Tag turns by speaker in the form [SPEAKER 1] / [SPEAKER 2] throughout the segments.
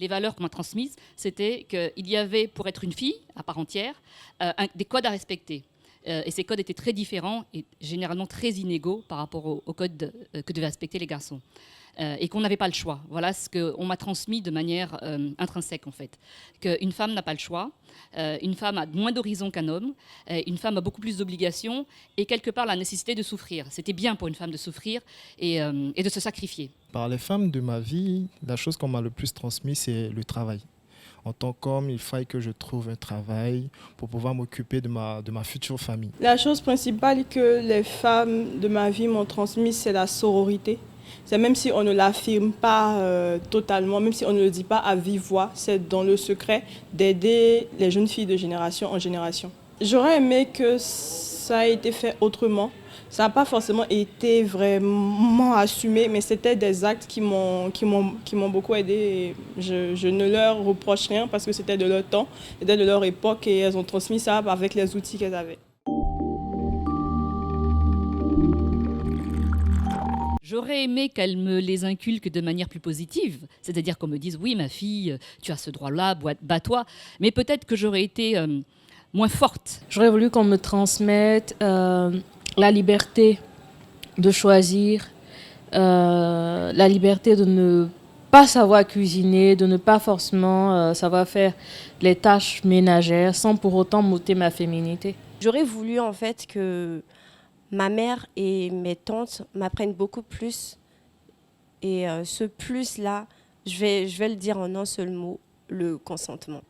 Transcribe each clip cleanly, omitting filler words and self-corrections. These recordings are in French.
[SPEAKER 1] les valeurs qu'on m'a transmises, c'était qu'il y avait, pour être une fille à part entière, des codes à respecter. Et ces codes étaient très différents et généralement très inégaux par rapport aux codes que devaient respecter les garçons. Et qu'on n'avait pas le choix. Voilà ce qu'on m'a transmis de manière intrinsèque, en fait. Qu'une femme n'a pas le choix, une femme a moins d'horizons qu'un homme, une femme a beaucoup plus d'obligations, et quelque part la nécessité de souffrir. C'était bien pour une femme de souffrir et de se sacrifier.
[SPEAKER 2] Par les femmes de ma vie, la chose qu'on m'a le plus transmise, c'est le travail. En tant qu'homme, il faille que je trouve un travail pour pouvoir m'occuper de ma future famille.
[SPEAKER 3] La chose principale que les femmes de ma vie m'ont transmise, c'est la sororité. C'est même si on ne l'affirme pas totalement, même si on ne le dit pas à vive voix, c'est dans le secret d'aider les jeunes filles de génération en génération. J'aurais aimé que ça ait été fait autrement. Ça n'a pas forcément été vraiment assumé, mais c'était des actes qui m'ont beaucoup aidé. Je ne leur reproche rien parce que c'était de leur temps, c'était de leur époque et elles ont transmis ça avec les outils qu'elles avaient.
[SPEAKER 1] J'aurais aimé qu'elle me les inculque de manière plus positive, c'est-à-dire qu'on me dise « oui, ma fille, tu as ce droit-là, bats-toi », mais peut-être que j'aurais été moins forte.
[SPEAKER 4] J'aurais voulu qu'on me transmette la liberté de choisir, la liberté de ne pas savoir cuisiner, de ne pas forcément savoir faire les tâches ménagères sans pour autant m'ôter ma féminité.
[SPEAKER 5] J'aurais voulu en fait que ma mère et mes tantes m'apprennent beaucoup plus. Et ce plus-là, je vais le dire en un seul mot, le consentement.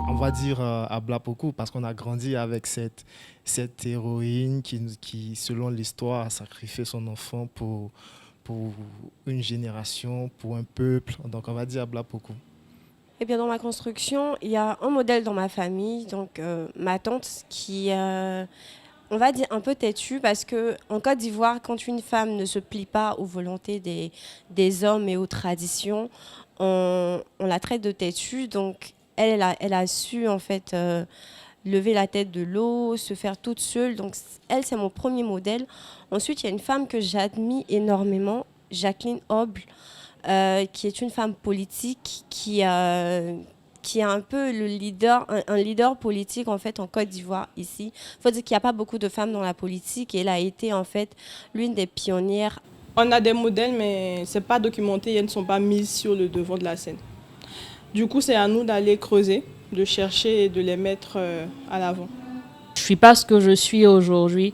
[SPEAKER 2] On va dire à Blapoku parce qu'on a grandi avec cette héroïne qui, selon l'histoire, a sacrifié son enfant pour une génération, pour un peuple. Donc on va dire à Blapoku.
[SPEAKER 5] Eh bien, dans ma construction, il y a un modèle dans ma famille, donc ma tante qui, on va dire, un peu têtue parce qu'en Côte d'Ivoire, quand une femme ne se plie pas aux volontés des hommes et aux traditions, on la traite de têtue. Donc, elle a su, en fait, lever la tête de l'eau, se faire toute seule. Donc, elle, c'est mon premier modèle. Ensuite, il y a une femme que j'admire énormément, Jacqueline Hoble, qui est une femme politique qui est un peu le leader, un leader politique en fait en Côte d'Ivoire ici. Il faut dire qu'il n'y a pas beaucoup de femmes dans la politique et elle a été en fait l'une des pionnières.
[SPEAKER 3] On a des modèles mais ce n'est pas documenté, elles ne sont pas mises sur le devant de la scène. Du coup, c'est à nous d'aller creuser, de chercher et de les mettre à l'avant.
[SPEAKER 4] Je ne suis pas ce que je suis aujourd'hui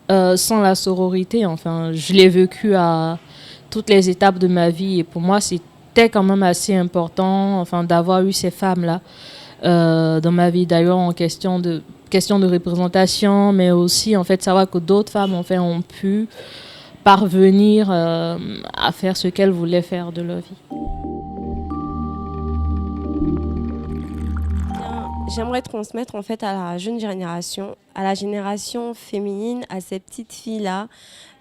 [SPEAKER 4] sans la sororité. Enfin, je l'ai vécu à toutes les étapes de ma vie et pour moi c'était quand même assez important d'avoir eu ces femmes-là dans ma vie, d'ailleurs en question de représentation, mais aussi en fait savoir que d'autres femmes ont pu parvenir à faire ce qu'elles voulaient faire de leur vie.
[SPEAKER 5] J'aimerais transmettre en fait à la jeune génération, à la génération féminine, à ces petites filles-là,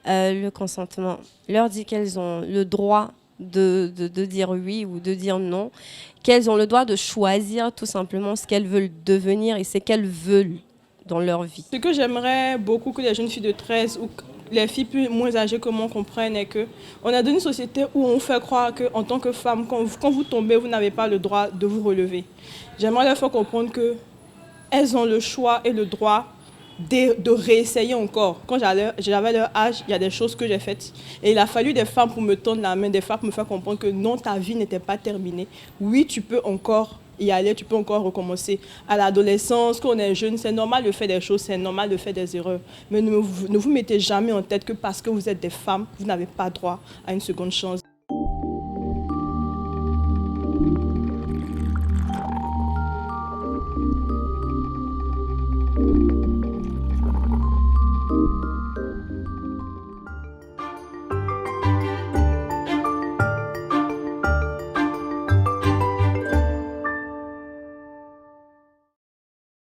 [SPEAKER 5] le consentement. Leur dire qu'elles ont le droit de dire oui ou de dire non, qu'elles ont le droit de choisir tout simplement ce qu'elles veulent devenir et ce qu'elles veulent dans leur vie.
[SPEAKER 3] Ce que j'aimerais beaucoup que les jeunes filles de 13 ou les filles moins âgées que moi comprennent est qu'on a dans une société où on fait croire qu'en tant que femme, quand vous tombez, vous n'avez pas le droit de vous relever. J'aimerais leur faire comprendre qu'elles ont le choix et le droit de réessayer encore. Quand j'avais leur âge, il y a des choses que j'ai faites. Et il a fallu des femmes pour me tendre la main, des femmes pour me faire comprendre que non, ta vie n'était pas terminée. Oui, tu peux encore y aller, tu peux encore recommencer. À l'adolescence, quand on est jeune, c'est normal de faire des choses, c'est normal de faire des erreurs. Mais ne vous mettez jamais en tête que parce que vous êtes des femmes, vous n'avez pas droit à une seconde chance.